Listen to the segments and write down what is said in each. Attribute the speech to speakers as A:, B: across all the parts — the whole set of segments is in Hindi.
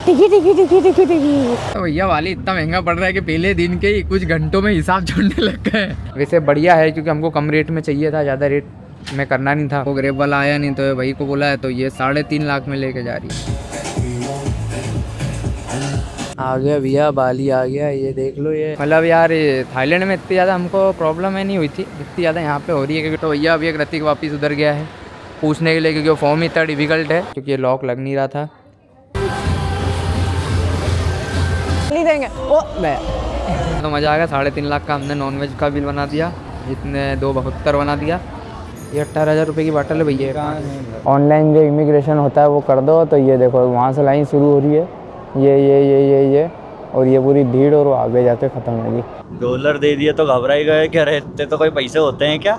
A: तो भैया वाली इतना महंगा पड़ रहा है कि पहले दिन के ही कुछ घंटों में हिसाब जोड़ने लग गए। वैसे बढ़िया है क्योंकि हमको कम रेट में चाहिए था, ज़्यादा रेट में करना नहीं था। वो ग्रेप वाला आया नहीं तो भाई को बोला है तो ये 3.5 लाख में लेके जा रही है। आ गया भैया, बाली आ गया, ये देख लो। ये मतलब यार थाईलैंड में इतनी ज़्यादा हमको प्रॉब्लम है नहीं हुई थी जितनी ज़्यादा यहाँ पे हो रही है। क्योंकि तो भैया अभी एक रतिक वापस उधर गया है पूछने के लिए क्योंकि वो फॉर्म इतना डिफिकल्ट है क्योंकि ये लॉक लग नहीं रहा था। नहीं देंगे ओ मैं तो मज़ा आ गया। 3.5 लाख का हमने नॉनवेज का बिल बना दिया, जितने 272 बना दिया। ये 18,000 रुपये की बाटल है भैया। ऑनलाइन जो इमिग्रेशन होता है वो कर दो तो ये देखो वहाँ से लाइन शुरू हो रही है, ये और ये पूरी भीड़ और वो आगे जाते ख़त्म होगी।
B: डॉलर दे दिए तो घबरा ही गए, क्या रहते तो कोई पैसे होते हैं क्या।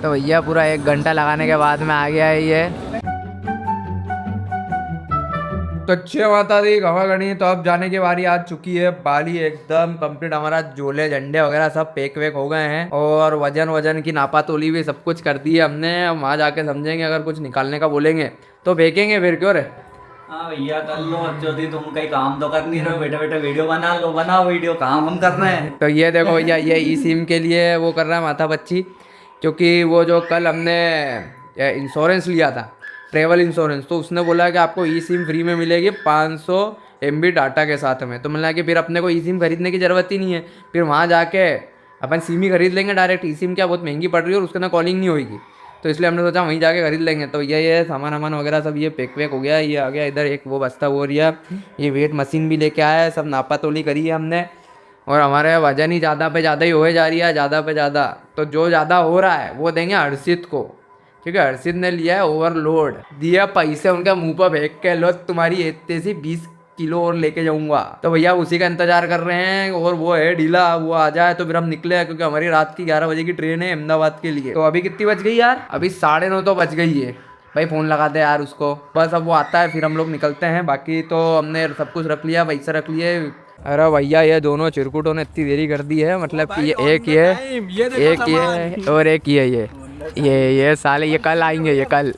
A: तो भैया पूरा 1 घंटा लगाने के बाद में आ गया है ये। तो अच्छे माता दी गवा गणी। तो अब जाने की बारी आ चुकी है। बाली एकदम कंप्लीट, हमारा झोले झंडे वगैरह सब पैक वैक हो गए हैं और वजन की नापा तोली भी सब कुछ कर दी है हमने। वहाँ जाके समझेंगे, अगर कुछ निकालने का बोलेंगे तो फेंकेंगे फिर, क्यों रे।
B: हाँ भैया कर लो, ज्योति तुम कहीं काम तो कर नहीं रहे हो, बैठे बैठे वीडियो बना लो। बनाओ वीडियो, काम हम कर रहे हैं।
A: तो ये देखो भैया, ये ई सिम के लिए वो कर रहा है माथा बच्ची, क्योंकि वो जो कल हमने इंश्योरेंस लिया था, ट्रैवल इंश्योरेंस, तो उसने बोला कि आपको ई सिम फ्री में मिलेगी 500 MB डाटा के साथ में। तो मैंने कि फिर अपने को ई सिम खरीदने की ज़रूरत ही नहीं है, फिर वहाँ जाके अपन सिम ही खरीद लेंगे डायरेक्ट। ई सिम क्या बहुत महंगी पड़ रही है और उसके अंदर कॉलिंग नहीं होगी, तो इसलिए हमने सोचा वहीं जाके खरीद लेंगे। तो ये सामान वगैरह सब ये पैक वैक हो गया। ये आ गया इधर एक वो बस्ता हो रही है, ये वेट मशीन भी लेके आया है, सब नापा तोली करी है हमने। और हमारे वजन ही ज़्यादा पे ज़्यादा ही होए जा रही है, ज़्यादा पे ज़्यादा। तो जो ज़्यादा हो रहा है वो देंगे हर्षित को, क्योंकि हर्षित ने लिया है ओवरलोड। दिया पैसे उनके मुंह पर फेंक के, लो तुम्हारी इतने सी 20 किलो और लेके जाऊंगा। तो भैया उसी का इंतजार कर रहे हैं और वो है ढीला, वो आ जाए तो फिर हम निकले, क्योंकि हमारी रात की 11 बजे की ट्रेन है अहमदाबाद के लिए। तो अभी कितनी बज गई यार? अभी 9:30 तो बज गई है। भाई फ़ोन लगा दे यार उसको, बस अब वो आता है फिर हम लोग निकलते हैं। बाकी तो हमने सब कुछ रख लिया, पैसे रख लिए। अरे भैया ये दोनों चिरकुटों ने इतनी देरी कर दी है, मतलब कि ये एक ये और एक ये साले ये कल आएंगे, ये कल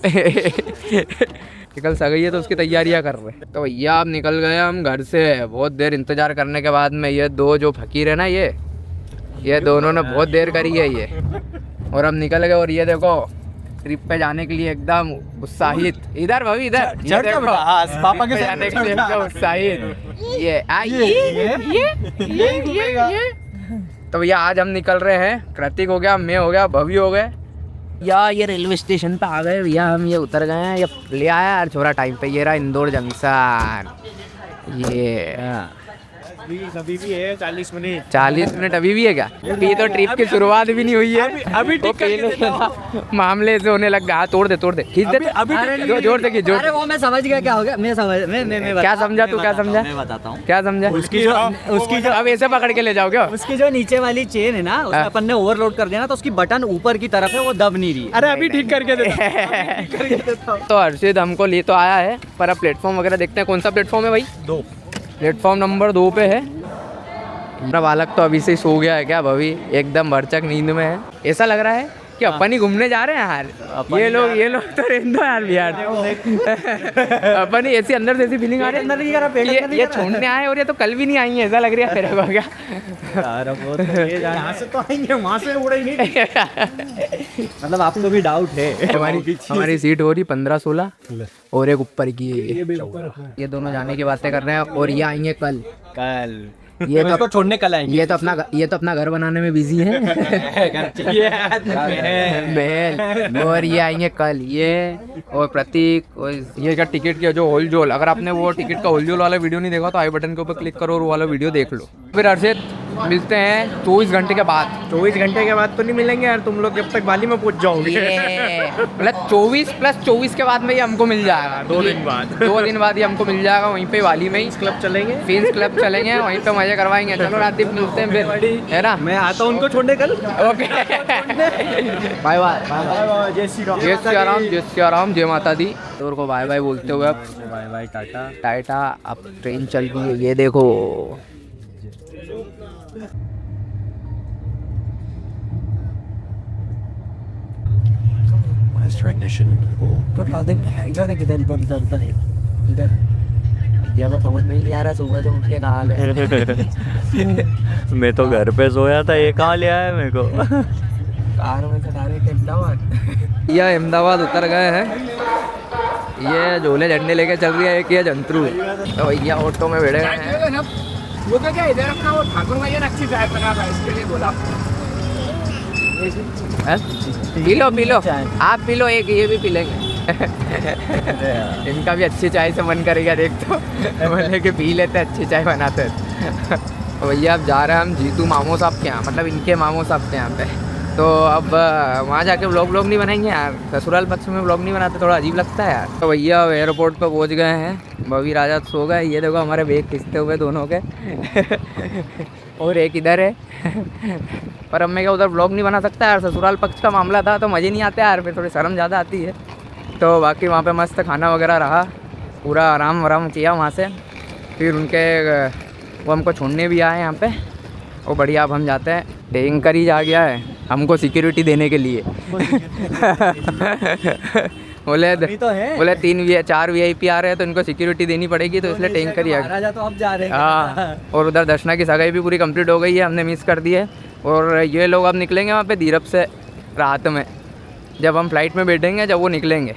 A: ये कल सगाई है तो उसकी तैयारियां कर रहे हैं। तो भैया अब निकल गए हम घर से। बहुत देर इंतजार करने के बाद में ये दो जो फकीर है ना, ये दोनों ने बहुत देर करी है ये, और हम निकल गए। और ये देखो ट्रिप पे जाने के लिए एकदम उत्साहित। इधर भाभी इधर
B: पापा के
A: जाने के लिए एकदम उत्साहित। ये तो भैया आज हम निकल रहे हैं। कृतिक हो गया, मैं हो गया, भवी हो गए। या ये रेलवे स्टेशन पे आ गए भैया हम, ये उतर गए हैं। ये ले आया यार छोरा टाइम पे। ये रहा इंदौर जंक्शन। ये
C: अभी भी है 40 मिनट।
A: 40 मिनट अभी भी है क्या? अभी तो ट्रिप की शुरुआत भी नहीं हुई है,
C: अभी
A: तो पहले मामले से होने लग गया। तोड़ दे खींच दे, जोर से खींच।
B: अरे वो मैं समझ गया क्या हो गया। मैं
A: क्या समझा तू? क्या समझा?
B: मैं बताता हूँ
A: क्या समझा?
C: उसकी जो
A: अब ऐसे पकड़ के ले जाओ क्या?
B: उसकी जो नीचे वाली चेन है ना, उसमें अपन ने ओवरलोड कर दिया ना, तो उसकी बटन ऊपर की तरफ है, वो दब नहीं रही।
C: अरे अभी ठीक करके देता।
A: तो हर्षित हमको ले तो आया है, पर अब प्लेटफॉर्म वगैरह देखते हैं। कौन सा प्लेटफॉर्म है भाई?
C: 2,
A: प्लेटफॉर्म नंबर 2 पे है। मेरा बालक तो अभी से ही सो गया है क्या भवी? एकदम भरचक नींद में है। ऐसा लग रहा है कि अपन ही घूमने जा रहे हैं यार। ये लोग तो रहने दो यार बिहार। अपन ही ऐसी अंदर से ऐसी फीलिंग आ रही है ये छोड़ने आए और ये तो कल भी नहीं आई है, ऐसा लग रहा है मेरे को। क्या
C: यहाँ से तो आएंगे, वहाँ से उड़ेंगे। मतलब आपको भी डाउट है?
A: हमारी सीट हो रही 15-16 और एक ऊपर की है। ये दोनों जाने की बातें कर रहे हैं और ये आएंगे कल। ये तो
C: छोड़ने कल आएंगे।
A: ये तो अपना घर बनाने में बिजी है। और ये आएंगे कल। ये और प्रतीक और ये क्या टिकट के जो होल जोल, अगर आपने वो टिकट का होल जोल वाला वीडियो नहीं देखा तो आई बटन के ऊपर क्लिक करो और वो वाला वीडियो देख लो। फिर हर्षित मिलते हैं 24 घंटे के बाद।
C: 24 घंटे के बाद तो नहीं मिलेंगे यार, तुम लोग जब तक बाली में पहुंच जाओगे।
A: मतलब 24 + 24 के बाद में ये हमको मिल जाएगा।
C: 2 दिन बाद
A: 2 दिन बाद ये हमको मिल जाएगा। वहीं पे वाली में ही
C: क्लब चलेंगे,
A: फिन्स क्लब चलेंगे, वहीं पे मजे करवाएंगे। चलो रात मिलते हैं फिर, है ना?
C: मैं आता हूँ उनको छोड़ने कल।
A: Okay bye bye.
C: जय श्री राम।
A: जय सियाराम, जय सियाराम, जय माता दी। तो को बाय बाय बोलते हुए अब
C: बाय बाय, टाटा
A: टाटा। अब ट्रेन चल रही है, ये देखो।
C: ये तो समझ में नहीं आ रहा सुबह तो उठ के कहाँ गए।
B: मैं तो घर पे सोया था, ये कहाँ ले आया मेरे को।
C: कार में से डायरेक्ट अहमदाबाद।
A: ये अहमदाबाद उतर गए हैं। ये झोले झंडे लेके चल रही है एक, ये जंतरू। तो भैया ऑटो में बैठे गए हैं।
C: वो तो क्या इधर अपना वो ठाकुर भैया ने अच्छी चाय बना था, इसके लिए बोला।
A: पी लो पी लो, आप पी लो एक, ये भी पी लेंगे। इनका भी अच्छी चाय से मन करेगा देख तो। बोले कि पी लेते, अच्छी चाय बनाते। तो भैया अब जा रहे हैं हम जीतू मामो साहब के यहाँ, मतलब इनके मामो साहब के यहाँ पे। तो अब वहाँ जाके व्लॉग नहीं बनाएंगे यार, ससुराल पक्ष में व्लॉग नहीं बनाते, थोड़ा अजीब लगता है यार। तो भैया अब एयरपोर्ट पे पहुँच गए हैं, बबी राजा सो गए। ये देखो हमारे बैग खिंचते हुए दोनों के। और एक इधर है। पर अब मैं क्या उधर व्लॉग नहीं बना सकता यार, ससुराल पक्ष का मामला था तो मज़े नहीं आते यार, फिर थोड़ी शर्म ज़्यादा आती है। तो बाकी वहाँ पे मस्त खाना वगैरह रहा, पूरा आराम वाराम किया वहाँ से। फिर उनके वो हमको छोड़ने भी आए यहाँ पे। वो बढ़िया, अब हम जाते हैं। टैंकर ही आ गया है हमको सिक्योरिटी देने के लिए। बोले
C: तो है।
A: बोले 4 VIP आ रहे हैं तो इनको सिक्योरिटी देनी पड़ेगी, तो इसलिए टैंकर ही आ गया।
C: महाराजा तो अब जा रहे हैं।
A: हाँ, और उधर दर्शना की सगाई भी पूरी कंप्लीट हो गई है, हमने मिस कर दी है। और ये लोग अब निकलेंगे वहाँ पे धीरप से रात में, जब हम फ्लाइट में बैठेंगे, जब वो निकलेंगे।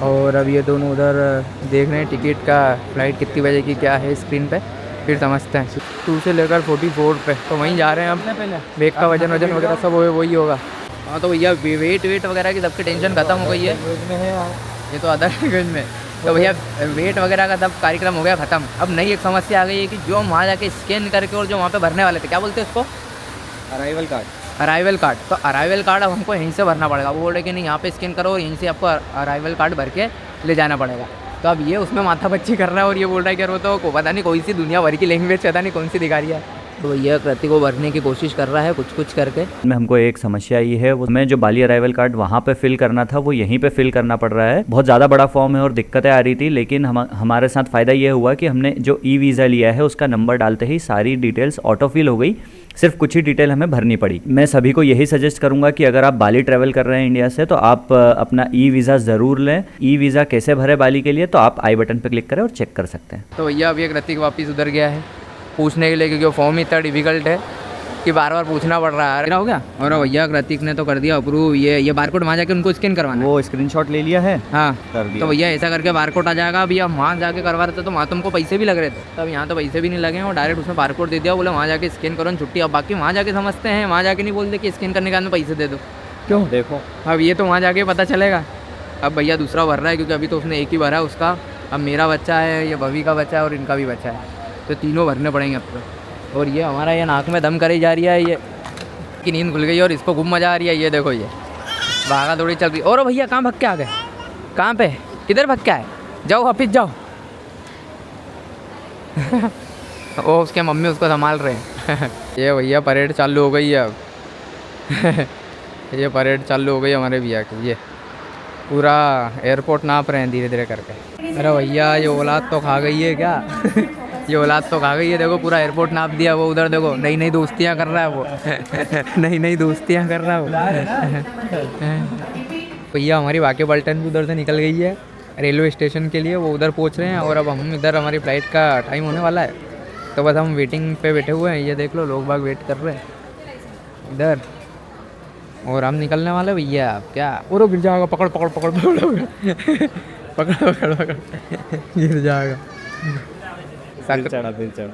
A: और अब ये दोनों उधर देख रहे हैं टिकट का, फ़्लाइट कितनी बजे की क्या है स्क्रीन पे, फिर समझते हैं। 2 से लेकर 44 पे, तो वहीं जा रहे हैं अब। बैग का वजन वगैरह सब वही होगा। हाँ तो भैया वेट वगैरह की सबकी टेंशन खत्म हो गई है। ये तो अदर लैंग्वेज में। तो भैया वेट वगैरह का सब कार्यक्रम हो गया ख़त्म। अब नई एक समस्या आ गई है कि जो हम वहाँ जाके स्कैन करके और जो वहाँ पे भरने वाले थे, क्या बोलते हैं उसको,
C: अराइवल कार्ड।
A: Arrival card. तो अराइवल कार्ड अब हमको यहीं से भरना पड़ेगा। वो बोल रहे कि नहीं, यहाँ पे स्कैन करो और यहीं से आपको अराइवल कार्ड भर के ले जाना पड़ेगा। तो अब ये उसमें माथा पच्ची कर रहा है और ये बोल रहा है कि वो तो पता नहीं कोई सी दुनिया भर की लैंग्वेज पता नहीं कौन सी दिखा रही है। तो ये कृति को भरने की कोशिश कर रहा है कुछ करके।
B: में हमको एक समस्या ये है, वो हमें जो बाली अराइवल कार्ड वहाँ पे फिल करना था वो यहीं पे फिल करना पड़ रहा है। बहुत ज़्यादा बड़ा फॉर्म है और दिक्कतें आ रही थी, लेकिन हमारे साथ फ़ायदा ये हुआ कि हमने जो वीज़ा लिया है उसका नंबर डालते ही सारी डिटेल्स ऑटो फिल हो गई। सिर्फ कुछ ही डिटेल हमें भरनी पड़ी। मैं सभी को यही सजेस्ट करूंगा कि अगर आप बाली ट्रैवल कर रहे हैं इंडिया से, तो आप अपना वीज़ा ज़रूर लें। वीज़ा कैसे भरे बाली के लिए, तो आप आई बटन पर क्लिक करें और चेक कर सकते हैं।
A: तो भैया अभी एक कृतिक वापस उधर गया है पूछने के लिए, क्योंकि वो फॉर्म इतना डिफिकल्ट है कि बार बार पूछना पड़ रहा है। हो गया। और भैया कृतिक ने तो कर दिया अप्रूव। ये बारकोड वहाँ जाके उनको स्कैन करवाना,
B: वो स्क्रीनशॉट ले लिया है।
A: हाँ
B: कर दिया।
A: तो भैया ऐसा करके बारकोड आ जाएगा। अभी हम वहाँ जाके करवा रहे थे तो वहाँ तुमको पैसे भी लग रहे थे, तब यहाँ तो पैसे भी नहीं लगे। और डायरेक्ट उसमें बारकोड दे दिया, बोले वहाँ जाके स्कैन करो छुट्टी। अब बाकी वहाँ जाके समझते हैं, वहाँ जाके नहीं बोलते कि स्कैन करने के बाद में पैसे दे दो।
B: क्यों, देखो
A: अब ये तो वहाँ जाके पता चलेगा। अब भैया दूसरा भर रहा है, क्योंकि अभी तो उसने एक ही भरा है उसका। अब मेरा बच्चा है, ये भवी का बच्चा है और इनका भी बच्चा है, तो तीनों भरने पड़ेंगे अब तो। और ये हमारा ये नाक में दम करी जा रही है, ये की नींद खुल गई और इसको खूब मज़ा आ रही है। ये देखो ये भागा दौड़ी चल रही। और भैया कहाँ भग के आ गए, कहाँ पे, किधर भग के आए, जाओ वापिस जाओ। वो उसके मम्मी उसको संभाल रहे हैं। ये भैया परेड चालू हो गई है अब। ये परेड चालू हो गई हमारे भैया की। ये पूरा एयरपोर्ट नाप रहे हैं धीरे धीरे करके। अरे भैया ये औलाद तो खा गई है क्या। ये औलाद तो खा गई है, देखो पूरा एयरपोर्ट नाप दिया। वो उधर देखो नई दोस्तियाँ कर रहा है वो। नई दोस्तियाँ कर रहा है वो। भैया हमारी वाके पलटन भी उधर से निकल गई है रेलवे स्टेशन के लिए, वो उधर पहुंच रहे हैं। और अब हम इधर, हमारी फ़्लाइट का टाइम होने वाला है, तो बस हम वेटिंग पे बैठे हुए हैं। ये देख लो लोग बाग वेट कर रहे हैं इधर, और हम निकलने वाले भैया। आप क्या, और गिर जाएगा, पकड़ पकड़ पकड़ पकड़ पकड़ पकड़ पकड़ गिर जाएगा।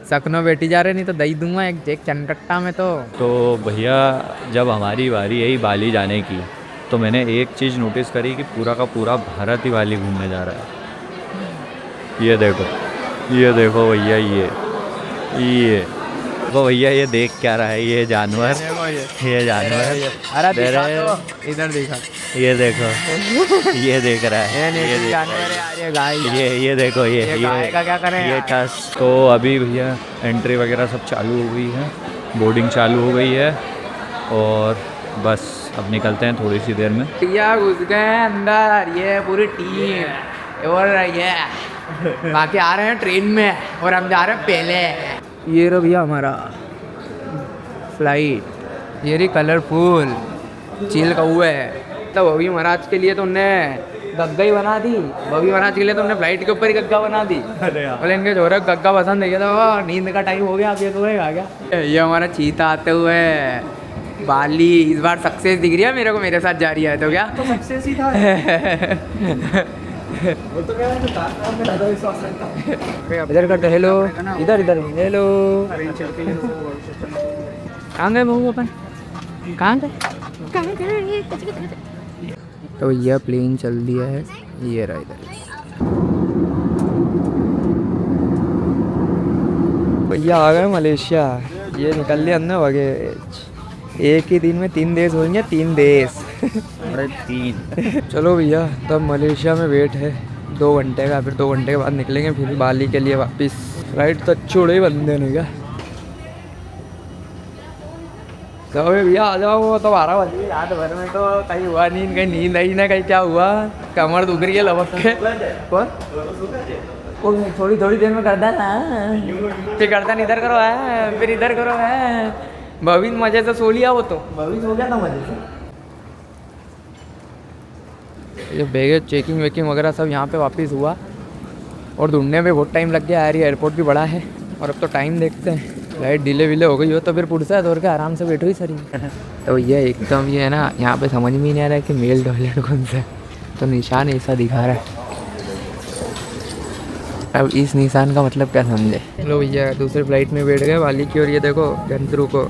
A: सकनो बैठी जा रहे, नहीं तो दही दूंगा एक चनकट्टा में। तो
B: भैया जब हमारी बारी आई बाली जाने की, तो मैंने एक चीज़ नोटिस करी कि पूरा का पूरा भारत ही बाली घूमने जा रहा है। ये देखो भैया, ये वो भैया ये देख क्या रहा है, ये जानवर, ये जानवर।
A: अरे इधर देखा,
B: ये देखो, ये देख रहा है, ये देखो, ये
A: का क्या करें
B: ये टस। तो अभी भैया एंट्री वगैरह सब चालू हो गई है, बोर्डिंग चालू हो गई है, और बस अब निकलते हैं थोड़ी सी देर में।
A: भैया घुस गए अंदर, ये पूरी टीम। और ये बाकी आ रहे हैं ट्रेन में, और हम जा रहे हैं पहले। ये रहा भैया हमारा फ्लाइट, ये रही कलरफुल चिल का हुआ है। तो भवी महाराज के लिए तो उनने गग्गा ही बना दी। भवी महाराज के लिए तो उनने फ्लाइट के ऊपर ही गग्गा बना दी।
B: अरे यार
A: बोले इनके जोरे गग्गा पसंद है तो नींद का टाइम हो गया, अब ये तो आ गया। ये हमारा चीता आते हुए बाली इस बार सक्सेस दिख रही है मेरे को, मेरे साथ जा रही है तो क्या
C: तो सक्सेस ही था। वो तो क्या है, काम में ज़्यादा विश्वास रहता।
A: इधर करते हेलो, इधर इधर हेलो। कहाँ गए बहू अपन, कहाँ गए? तो यह प्लेन चल दिया है, ये रहा इधर। भैया आ गए मलेशिया, ये निकल लिया हमने बगेज। एक ही दिन में 3 देश होंगे, 3 देश।
B: अरे 3
A: चलो भैया, तब मलेशिया में वेट है 2 घंटे का, फिर 2 घंटे के बाद निकलेंगे फिर बाली के लिए वापस। फ्लाइट तो चूड़े ही बंदे नहीं क्या। तो भैया आ जाओ, तो 12 बजे रात भर में तो कहीं हुआ नहीं, कहीं नींद आई ना, कहीं क्या हुआ, कमर दुख रही है लपक के। वो थोड़ी थोड़ी देर में करता ना, फिर करता नहीं, इधर करो है, फिर इधर करो है। भविन मजे से सो लिया, वो तो भविन सो गया था मजे से। ये बैगेज चेकिंग वेकिंग वगैरह सब यहाँ पे वापस हुआ और ढूंढने में बहुत टाइम लग गया यार। ये एयरपोर्ट भी बड़ा है और अब तो टाइम देखते हैं, फ्लाइट डिले विले हो गई हो तो फिर पुरसा दौड़ के आराम से बैठो ही सर। तो ये एकदम ये है ना, यहाँ पे समझ में नहीं आ रहा है कि मेल टॉयलेट कौन सा है, तो निशान ऐसा दिखा रहा है। अब इस निशान का मतलब क्या समझे। लो भैया दूसरी फ्लाइट में बैठ गए वाली की, और ये देखो गंतरू को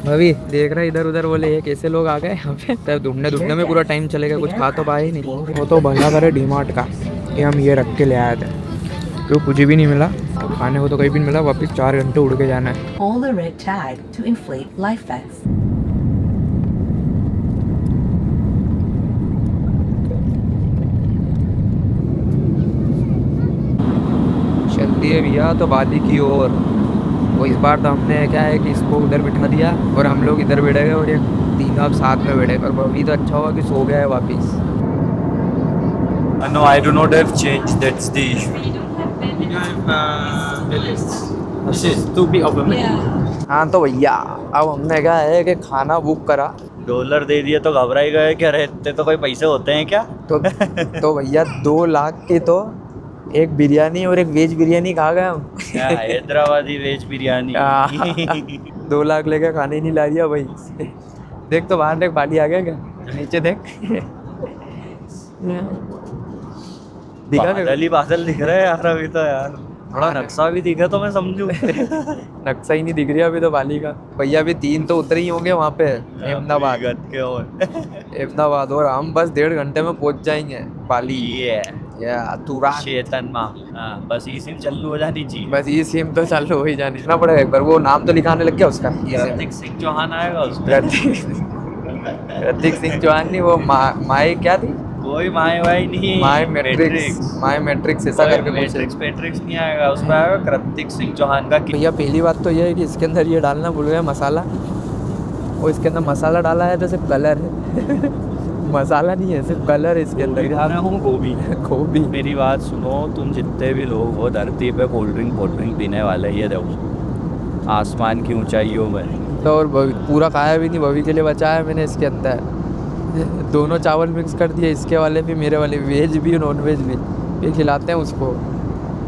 A: अभी देख रहा है इधर उधर, बोले ये कैसे लोग आ गए यहाँ पे। तब ढूंढने में पूरा टाइम चलेगा, कुछ खा तो पाए ही नहीं। वो तो भला करे डीमार्ट का कि हम ये रख के ले आए थे, क्यों कुछ भी नहीं मिला, खाने को तो कहीं भी नहीं मिला। वापस 4 घंटे उड़ के जाना है।
D: Hold the red tag to inflate life vests.
A: चलती है भैया तो बाली की ओर। वो इस बार तो हमने क्या है कि इसको उधर बिठा दिया और हम लोग इधर बैठे गए, और ये तीनों अब साथ में बैठे। पर अभी तो अच्छा हुआ कि सो गया है वापस।
B: No, I do not have change. That's the issue.
A: हाँ तो भैया अब हमने क्या है कि खाना बुक करा,
B: डॉलर दे दिए तो घबरा ही गए, क्या रहते तो कोई पैसे होते हैं क्या?
A: तो भैया 2 लाख की तो एक बिरयानी और एक वेज बिरयानी खा गए हम।
B: क्या हैदराबादी वेज बिरयानी।
A: 2 लाख लेके खाने ही नहीं ला दिया भाई। देख तो बाहर देख, बाली आ गया क्या, नीचे देख। दिखा
B: बादल ही बादल दिख रहे हैं यार अभी तो यार, थोड़ा नक्शा भी दिखा तो मैं समझूं।
A: नक्शा ही नहीं दिख रही अभी तो बाली का। भैया अभी 3 तो उतरे ही होंगे वहाँ पे अहमदाबाद
B: के
A: अहमदाबाद, और हम बस 1.5 घंटे में पहुँच जाएंगे बाली।
B: ये
A: या तुरा
B: चेतन माँ, बस ई सिम चालू हो जानी चाहिए।
A: बस ये सिम तो चालू हो ही जाने ना पड़ेगा एक बार। वो नाम तो लिखाने लग गया उसका,
B: ऋतिक सिंह चौहान आएगा उसमें।
A: ऋतिक सिंह चौहान नहीं, वो माए क्या थी,
B: कोई माए वाई नहीं,
A: माय मैट्रिक्स ऐसा करके
B: मैट्रिक्स नहीं आएगा, उसमें आएगा ऋतिक सिंह चौहान का।
A: भैया पहली बात तो ये है कि इसके अंदर ये डालना भूल गया मसाला, और इसके अंदर मसाला डाला है तो सिर्फ कलर है। मसाला नहीं है, सिर्फ कलर है इसके अंदर।
B: दिखा रहा हूँ गोभी।
A: गोभी।
B: मेरी बात सुनो, तुम जितने भी लोग हो धरती पे कोल्ड ड्रिंक पीने वाले, ये देखो आसमान की ऊंचाइयों में।
A: तो और पूरा खाया भी नहीं, भवी के लिए बचाया है मैंने इसके अंदर। दोनों चावल मिक्स कर दिए, इसके वाले भी मेरे वाले, वेज भी नॉन वेज भी। ये खिलाते हैं उसको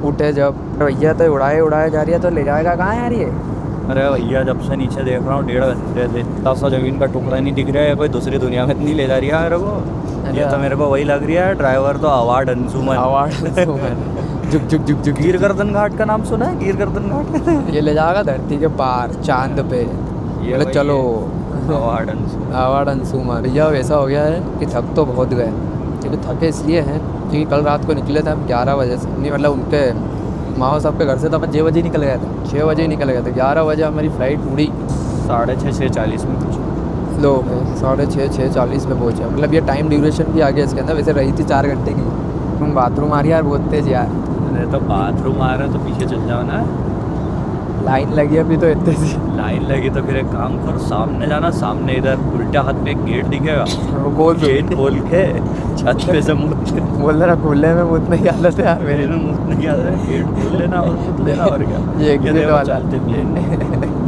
A: उठे जब। भैया तो उड़ाए जा रही है, तो ले जाएगा कहाँ यार ये।
B: अरे भैया जब से नीचे देख रहा हूँ 1.5 घंटे से इतना सा जमीन का टुकड़ा नहीं दिख रहा है, कोई दूसरी दुनिया में नहीं ले जा रही है मेरे को। ये तो मेरे को वही लग रही है, ड्राइवर तो अवार्ड
A: जुग जुग जुग जुग।
B: गिर गर्दन घाट का नाम सुना है? गिर गर्दन घाट
A: ये ले जाएगा धरती के पार चांद पे।
B: ये
A: बोले चलो
B: अवार्ड
A: अंशुमा। भैया वैसा हो गया है कि थक तो बहुत गए, क्योंकि थके इसलिए हैं क्योंकि कल रात को निकले थे हम 11 बजे से, नहीं मतलब उनके माओ साहब के घर से तो अपन 6 बजे निकल गए थे, 6 बजे निकल गए थे। 11 बजे हमारी फ़्लाइट उड़ी,
B: 6:30 में पहुँचे।
A: लो 6:30 में पहुँचे। मतलब ये टाइम ड्यूरेशन भी आ गया इसके अंदर, वैसे रही थी 4 घंटे की। तुम बाथरूम आ रही यार बहुत तेज यार।
B: अरे तो बाथरूम आ रहा है तो पीछे चल जाओ ना,
A: लाइन लगी अभी तो इतने सी।
B: लाइन लगी तो फिर एक काम करो, सामने जाना, सामने इधर उल्टे हाथ पे एक गेट दिखेगा, गेट खोल के छत पे से
A: बोल रहा खुले में मुझ नहीं हालत है यार मेरे।
B: नहीं आता है, गेट खोल लेना और मुझ लेना, और क्या
A: ये एग्जिट वाला
B: चलते प्लेन।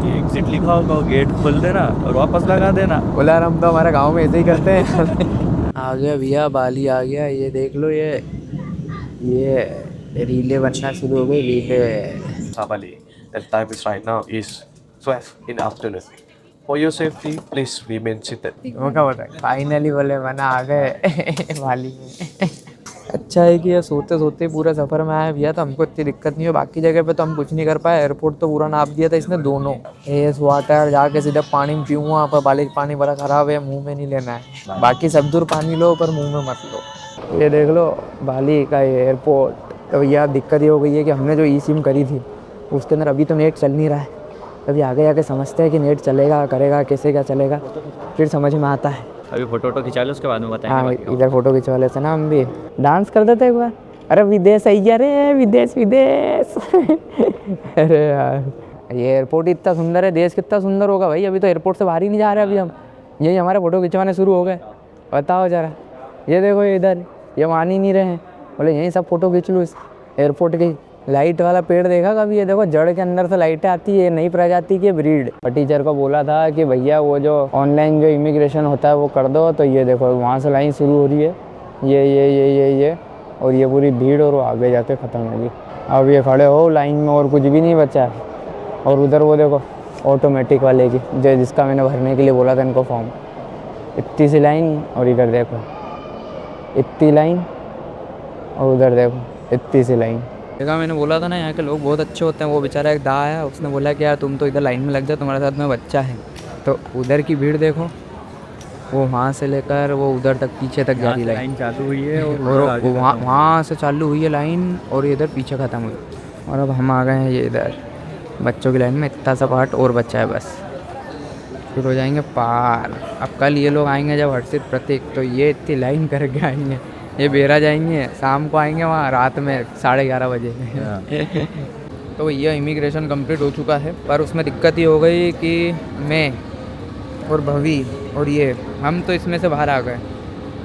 B: ये एग्जिट लिखा होगा, गेट खोल देना और वापस लगा देना।
A: बोला यार हम तो हमारे गाँव में ऐसे ही करते हैं। आ गया भैया, बाली आ गया। ये देख लो, ये रीले बनना शुरू हो गई, relay.
E: Bali. The time is right now is 12 in the afternoon. For your safety, please remain seated.
A: वो क्या बोल रहा है? फाइनली बोले मना आ गए बाली में। अच्छा है कि ये सोते सोते पूरा सफ़र में आया भैया, तो हमको इतनी दिक्कत नहीं है। बाकी जगह पे तो हम कुछ नहीं कर पाए। एयरपोर्ट तो पूरा नाप दिया था इसने दोनों। एस वाटर जाके सीधा पानी में पीऊँ, वहाँ पर बाली का पानी बड़ा ख़राब है, मुंह में नहीं लेना है। बाकी सब दूर पानी लो पर मुंह में मत लो। ये देख लो बाली का एयरपोर्ट। तो भैया दिक्कत ये हो गई है कि हमने जो ई सिम करी थी उसके अंदर अभी तो नेट चल नहीं रहा है। अभी आगे आके समझते हैं कि नेट चलेगा करेगा कैसे क्या चलेगा, फिर समझ में आता है।
B: अभी फोटो खिंचा लो, उसके बाद में बताएंगे।
A: हाँ, इधर फोटो खिंचवा लेते ना, हम भी डांस कर देते एक बार। अरे विदेश आई जा रे, विदेश विदेश। अरे यार ये एयरपोर्ट इतना सुंदर है, देश कितना सुंदर होगा भाई। अभी तो एयरपोर्ट से बाहर ही नहीं जा रहे अभी हम, यही हमारे फोटो खिंचवाने शुरू हो गए। बताओ ज़रा, ये देखो इधर, ये मान ही नहीं रहे हैं, बोले यहीं सब फोटो खींच लो। इस एयरपोर्ट की लाइट वाला पेड़ देखा कभी? ये देखो जड़ के अंदर से लाइटें आती है, नई प्रजाति की ब्रीड। और टीचर को बोला था कि भैया वो जो ऑनलाइन जो इमिग्रेशन होता है वो कर दो, तो ये देखो वहाँ से लाइन शुरू हो रही है, ये और ये पूरी भीड़, और वो आगे जाके ख़त्म होगी। अब ये खड़े हो लाइन में और कुछ भी नहीं बचा है। और उधर वो देखो ऑटोमेटिक वाले की, जो जिसका मैंने भरने के लिए बोला था इनको फॉर्म, इतनी सी लाइन, और इधर देखो इतनी लाइन, और उधर देखो इतनी सी लाइन। देखा, मैंने बोला था ना यहाँ के लोग बहुत अच्छे होते हैं। वो बेचारा एक दा आया, उसने बोला कि यार तुम तो इधर लाइन में लग जाओ, तुम्हारे साथ में बच्चा है। तो उधर की भीड़ देखो, वो वहाँ से लेकर वो उधर तक पीछे तक जा रही लाइन
B: चालू हुई है
A: और वहाँ से चालू हुई है लाइन, और इधर पीछे ख़त्म हुई। और अब हम आ गए हैं ये इधर बच्चों की लाइन में। इतना सा पार्ट और बच्चा है बस, फिर हो जाएंगे पार। अब कल ये लोग आएंगे जब हर्षित प्रतीक, तो ये इतनी लाइन करके आएंगे। ये बेरा जाएंगे, शाम को आएंगे वहाँ रात में 11:30 बजे। तो ये इमिग्रेशन कंप्लीट हो चुका है, पर उसमें दिक्कत ये हो गई कि मैं और भवी और ये हम तो इसमें से बाहर आ गए,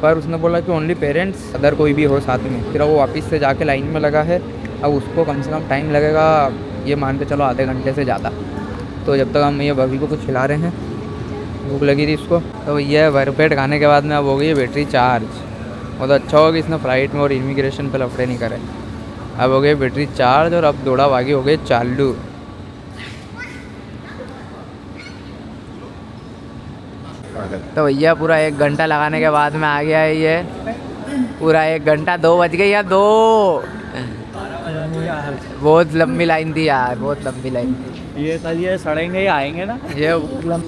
A: पर उसने बोला कि ओनली पेरेंट्स, अदर कोई भी हो साथ में। फिर वो वापस से जाके लाइन में लगा है। अब उसको कम से कम टाइम लगेगा, ये मान के चलो आधे घंटे से ज़्यादा। तो जब तक हम ये भवी को कुछ खिला रहे हैं, भूख लगी थी इसको, तो ये भरपेट खाने के बाद में अब हो गई है बैटरी चार्ज। बहुत अच्छा होगा कि इसने फ़्लाइट में और इमिग्रेशन पे लफड़े नहीं करे। अब हो गई बैटरी चार्ज और अब दौड़ा भागी हो गई चालू। तो भैया पूरा 1 घंटा लगाने के बाद में आ गया है ये, पूरा 1 घंटा। 2 बज गई या 2। बहुत लंबी लाइन थी यार, बहुत लंबी लाइन थी।
B: ये कल ये सड़ेंगे ही आएंगे ना
A: ये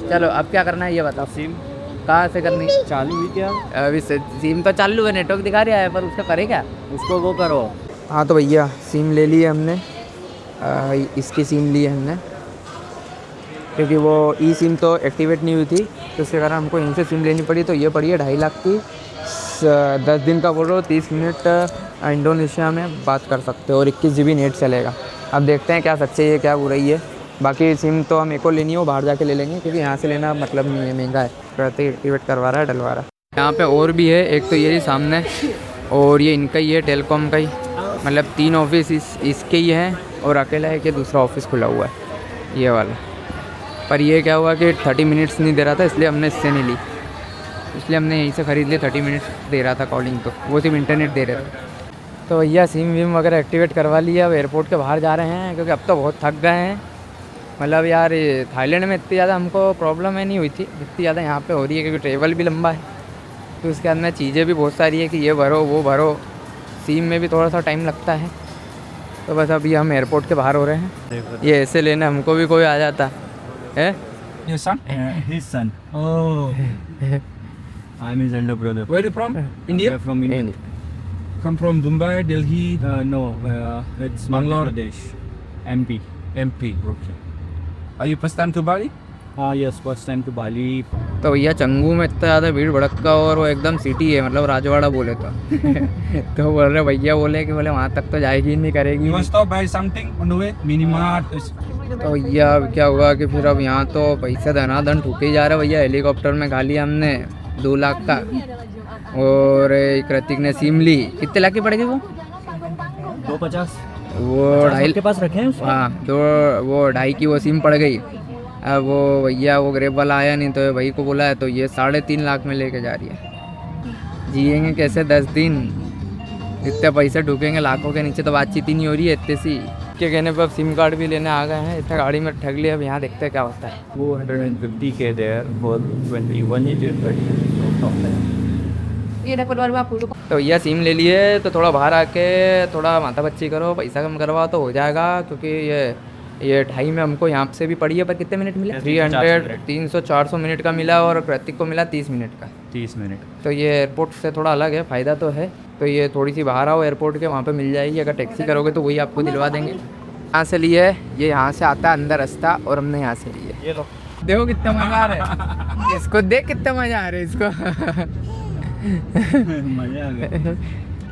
A: चलो अब क्या करना है ये बताओ। सिम कहाँ से करनी?
B: चालू हुई क्या?
A: अभी सिम तो चालू है, नेटवर्क दिखा रहा है, पर उसका करे क्या?
B: उसको वो करो।
A: हाँ तो भैया सिम ले ली है हमने, इसकी सिम ली है हमने, क्योंकि वो ई सिम तो एक्टिवेट नहीं हुई थी, तो उसके कारण हमको इनसे सिम लेनी पड़ी। तो ये पड़ी है 2.5 लाख की, 10 दिन का बोल रहा हो, 30 मिनट इंडोनेशिया में बात कर सकते हो और 21 GB नेट चलेगा। अब देखते हैं क्या सच्चाई है क्या बुराई है। बाकी सिम तो हम एक और लेनी हो, बाहर जाके ले लेंगे, क्योंकि यहाँ से लेना मतलब नहीं है, महंगा है। कहते एक्टिवेट करवा रहा है, डलवा रहा है। यहाँ पे और भी है, एक तो ये सामने, और ये इनका ही है, टेलीकॉम का ही, मतलब 3 ऑफिस इसके ही हैं, और अकेला है कि दूसरा ऑफिस खुला हुआ है ये वाला। पर ये क्या हुआ कि 30 मिनट्स नहीं दे रहा था, इसलिए हमने इससे नहीं ली, इसलिए हमने यहीं से ख़रीद लिया। 30 मिनट्स दे रहा था कॉलिंग, तो वो सिर्फ इंटरनेट दे रहे थे। तो भैया सिम विम वगैरह एक्टिवेट करवा लिया। अब एयरपोर्ट के बाहर जा रहे हैं, क्योंकि अब तो बहुत थक गए हैं। मतलब यार थाईलैंड में इतनी ज़्यादा हमको प्रॉब्लम है नहीं हुई थी जितनी ज़्यादा यहाँ पे हो रही है, क्योंकि ट्रेवल भी लंबा है, तो उसके अंदर चीज़ें भी बहुत सारी है कि ये भरो वो भरो, सिम में भी थोड़ा सा टाइम लगता है। तो बस अभी हम एयरपोर्ट के बाहर हो रहे हैं। ये ऐसे लेने हमको भी कोई आ जाता है।
C: Your son?
B: His son.
C: Oh.
B: I'm his elder brother.
C: Where are you from? India?
B: We're from India.
C: Come from Mumbai, Delhi,
B: No, it's
C: Bangalore.
B: Madhya Pradesh, MP.
C: MP. Okay. Are you first time to Bali?
B: Yes, first time to Bali.
A: तो भैया चंगू में इतना ज़्यादा भीड़ भड़का, और वो एकदम सिटी है, मतलब राजवाड़ा बोले तो। तो बोल रहे भैया बोले कि बोले वहाँ तक तो जाएगी नहीं, करेगी
C: You
A: नहीं।
C: want to stop by something on the way? Minimart.
A: तो भैया अब क्या हुआ कि फिर अब यहाँ तो पैसा धनाधन ठुके ही जा रहा है भैया। हेलीकॉप्टर में खा लिया हमने 2 लाख का, और कृतिक ने सिम ली। कितने लाख की पड़ेगी वो?
B: 250.
A: वो 2.5
B: के पास रखे हैं उसको?
A: हाँ, वो 2.5 की वो सिम पड़ गई। अब वो भैया वो ग्रेब वाला आया नहीं, तो भाई को बोला है, तो ये 3.5 लाख में लेके जा रही है। जिएंगे कैसे 10 दिन, इतने पैसे ढूकेंगे लाखों के नीचे तो बातचीत ही नहीं हो रही है इतने सी के कहने पर। अब सिम कार्ड भी लेने आ गए हैं, इतना गाड़ी में ठग लिया। अब यहाँ देखते हैं क्या होता है।
B: 250K there for 21
A: तो भैया सिम ले लिए तो थोड़ा बाहर आके थोड़ा माथा बच्ची करो, पैसा कम करवाओ तो हो जाएगा। क्योंकि ये 2.5 में हमको यहाँ से भी पड़ी है, पर कितने मिनट मिले? 300-400 मिनट का मिला और कृतिक को मिला 30 मिनट का।
B: 30 मिनट।
A: तो ये एयरपोर्ट से थोड़ा अलग है, फ़ायदा तो है। तो ये थोड़ी सी बाहर आओ एयरपोर्ट के, वहाँ पे मिल जाएगी। अगर टैक्सी करोगे तो वही आपको दिलवा देंगे। यहाँ से लिए, ये यहाँ से आता है अंदर रास्ता, और हमने यहाँ से लिए।
B: ये लो,
A: देखो कितना मज़ा आ रहा है इसको, देख कितना मज़ा आ रहा है इसको।
B: मजा आ गया।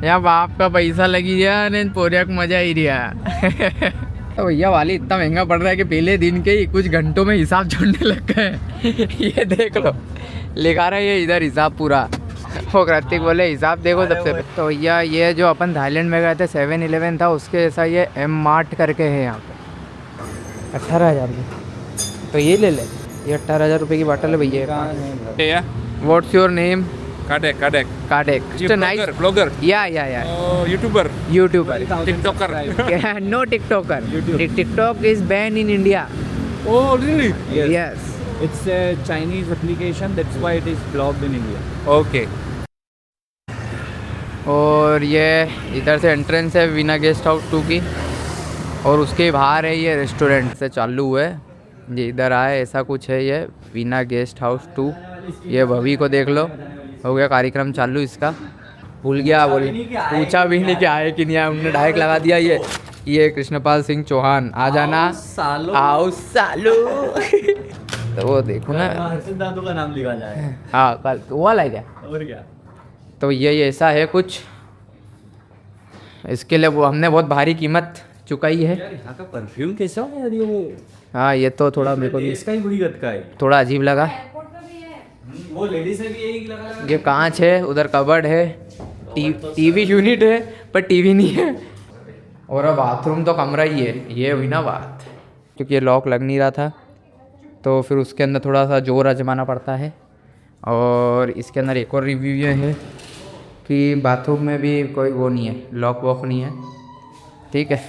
A: यहाँ बाप का पैसा लगी गया ने पोरिया को मजा ही रहा। तो भैया वाली इतना महंगा पड़ रहा है कि पहले दिन के ही कुछ घंटों में हिसाब जोड़ने लग गए। ये देख लो लिखा रहा है ये इधर हिसाब पूरा। वो कृतिक बोले हिसाब देखो सबसे। तो भैया ये जो अपन थाईलैंड में गए थे 7-Eleven था, उसके ऐसा ये M Mart करके है यहाँ पे 18,000 की। तो ये ले ले, ये 18,000 रुपये की बॉटल है भैया।
F: Yeah,
A: what's your name?
F: Kadek.
A: कार्डेक।
F: Blogger.
A: या
F: YouTuber.
A: YouTuber.
F: TikToker.
A: No TikToker. TikTok is ban in India.
F: Oh, really?
A: Yes.
B: It's a Chinese application, that's why it is blocked in India.
A: Okay. और ये इधर से एंट्रेंस है वीना गेस्ट हाउस 2 की, और उसके बाहर है ये रेस्टोरेंट से चालू हुआ है। ये इधर आए ऐसा कुछ है, ये वीना गेस्ट हाउस 2। ये भवी को देख लो, हो गया कार्यक्रम चालू इसका। भूल गया, पूछा भी नहीं कि आए कि नहीं आए, उन्होंने डायरेक्ट लगा दिया। ये कृष्णपाल सिंह चौहान आ जाना, आओ सालू। तो वो देखो ना,
B: हर्षद दादू का नाम लिखा जाए।
A: हाँ कल वो वाला है क्या?
B: और क्या?
A: तो ये ऐसा है कुछ, इसके लिए वो हमने बहुत भारी कीमत चुकाई है।
B: यहाँ का परफ्यूम कैसा है यार? ये वो
A: हाँ ये तो थोड़ा मेरे को भी
B: इसका ही बुरी गत का है,
A: थोड़ा अजीब लगा।
B: वो लेडीज है भी यही लगा।
A: ये कांच है, उधर कबर्ड है, टीवी यूनिट है पर टीवी नहीं है, और अब बाथरूम तो कमरा ही है। ये हुई ना बात, क्योंकि ये लॉक लग नहीं रहा था तो फिर उसके अंदर थोड़ा सा जोर आजमाना पड़ता है। और इसके अंदर एक और रिव्यू ये है कि बाथरूम में भी कोई वो नहीं है, लॉक वॉक नहीं है। ठीक है,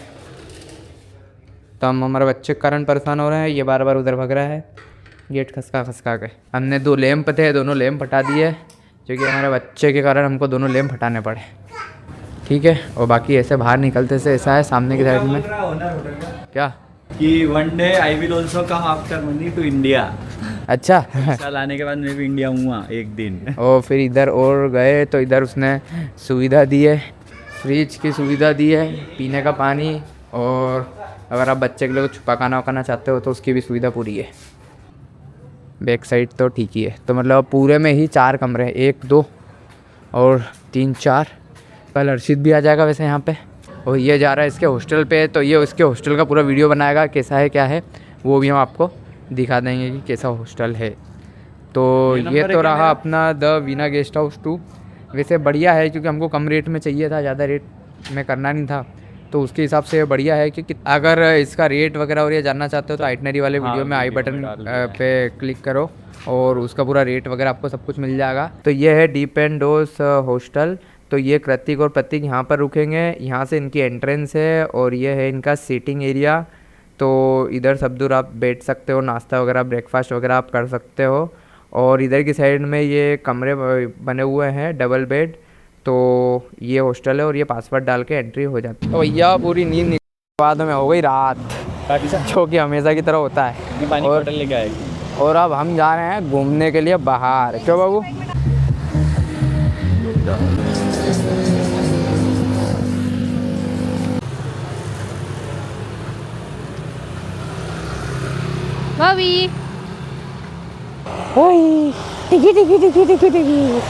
A: तो हम हमारे बच्चे के कारण परेशान हो रहे हैं। ये बार बार उधर भग रहा है गेट खसका के। हमने 2 लैंप थे, दोनों लैंप हटा दिए क्योंकि हमारे बच्चे के कारण हमको दोनों लैंप हटाने पड़े। ठीक है, और बाकी ऐसे बाहर निकलते से ऐसा है सामने की साइड में क्या
B: कि one day I will also come after money to India.
A: अच्छा
B: साल आने के बाद मैं भी इंडिया हुआ एक दिन।
A: और फिर इधर और गए तो इधर उसने सुविधा दी है, फ्रिज की सुविधा दी है, पीने का पानी, और अगर आप बच्चे के लिए कुछ पकाना वकाना चाहते हो तो उसकी भी सुविधा पूरी है। बैक साइड तो ठीक ही है। तो मतलब पूरे में ही 4 कमरे हैं, 1 2 और 3 4। कल अर्शित भी आ जाएगा वैसे यहाँ पे, और ये जा रहा है इसके हॉस्टल पे। तो ये उसके हॉस्टल का पूरा वीडियो बनाएगा, कैसा है क्या है वो भी हम आपको दिखा देंगे कि कैसा हॉस्टल है। तो ये तो रहा अपना द वीना गेस्ट हाउस 2। वैसे बढ़िया है क्योंकि हमको कम रेट में चाहिए था, ज़्यादा रेट में करना नहीं था, तो उसके हिसाब से बढ़िया है। कि अगर इसका रेट वगैरह और ये जानना चाहते हो तो आइटनरी वाले वीडियो में आई बटन पे क्लिक करो और उसका पूरा रेट वगैरह आपको सब कुछ मिल जाएगा। तो ये है डीप एंड डोस हॉस्टल। तो ये कृतिक और प्रतीक यहाँ पर रुकेंगे, यहाँ से इनकी एंट्रेंस है, और ये है इनका सीटिंग एरिया। तो इधर सब दूर आप बैठ सकते हो, नाश्ता वगैरह ब्रेकफास्ट वगैरह आप कर सकते हो। और इधर की साइड में ये कमरे बने हुए हैं, डबल बेड। तो ये हॉस्टल है और ये पासवर्ड डाल के एंट्री हो जाती है। तो भैया पूरी नींद बाद में हो गई रात, जो कि हमेशा की तरह होता है।
B: पानी की बोतल लेके आएगी।
A: और अब हम जा रहे हैं घूमने के लिए बाहर। क्यों बाबू?
G: Bobby.
A: ओए टिकी टिकी टिकी टिकी टिकी।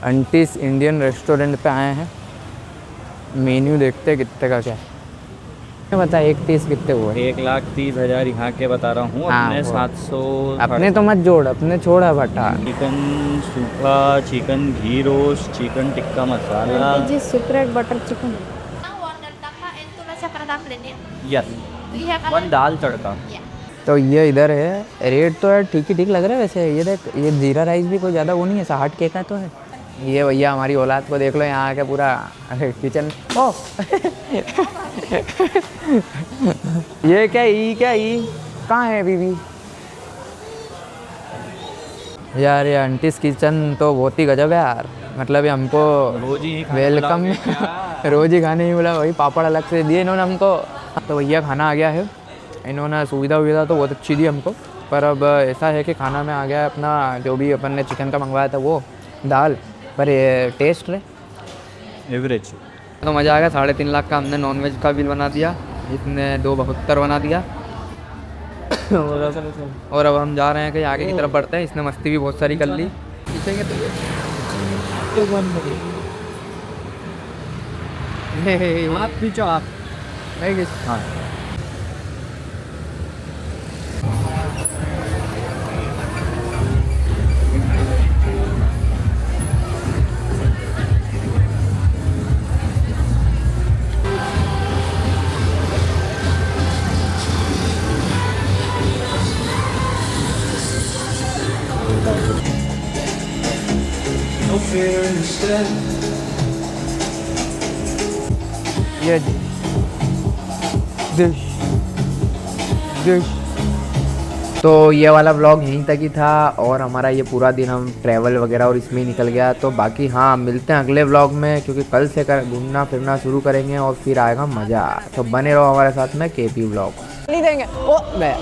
A: अंटीस इंडियन रेस्टोरेंट पे आए हैं। मेन्यू देखते हैं कितने का क्या है। बता 1 पीस कितने हुए?
B: 1,30,000 यहाँ के बता रहा हूँ।
A: हाँ,
B: अपने
A: वो।
B: 700।
A: अपने तो मत जोड़, अपने छोड़ा भट्टा।
B: चिकन सूखा, chicken ghee roast, chicken tikka masala.
G: This separate butter chicken. Indian.
B: Yes
G: Do you have
B: one dal tadka
G: Yeah.
A: तो ये इधर है, रेट तो यार ठीक ही ठीक लग रहा है वैसे। ये देख, ये जीरा राइस भी कोई ज़्यादा वो नहीं है, 60 के का तो है। ये भैया हमारी औलाद को देख लो यहाँ आके पूरा किचन। ओ ये क्या ई कहाँ है बीबी? यार ये आंटीज किचन तो बहुत ही गजब है यार। मतलब ये हमको
B: रोज ही
A: वेलकम रोज ही खाने ही मिला, वही पापड़ अलग से दिए इन्होंने हमको। तो भैया खाना आ गया है, इन्होंने सुविधा उविधा तो बहुत अच्छी दी हमको। पर अब ऐसा है कि खाना में आ गया है अपना जो भी अपन ने चिकन का मंगवाया था वो दाल, पर ये टेस्ट रहे
B: एवरेज।
A: तो मज़ा आ गया। 3.5 लाख का हमने नॉनवेज का बिल बना दिया, इसने 272 बना दिया। और अब हम जा रहे हैं कि आगे की तरफ बढ़ते हैं। इसने मस्ती भी बहुत सारी कर ली। खींचेंगे तो
C: आप पीछो आप।
A: नहीं खींच।
B: हाँ
A: ये डिश तो ये वाला व्लॉग यहीं तक ही था, और हमारा ये पूरा दिन हम ट्रैवल वगैरह और इसमें ही निकल गया। तो बाकी हाँ, मिलते हैं अगले व्लॉग में, क्योंकि कल से घूमना फिरना शुरू करेंगे और फिर आएगा मज़ा। तो बने रहो हमारे साथ में केपी व्लॉग। नहीं देंगे ओ मैं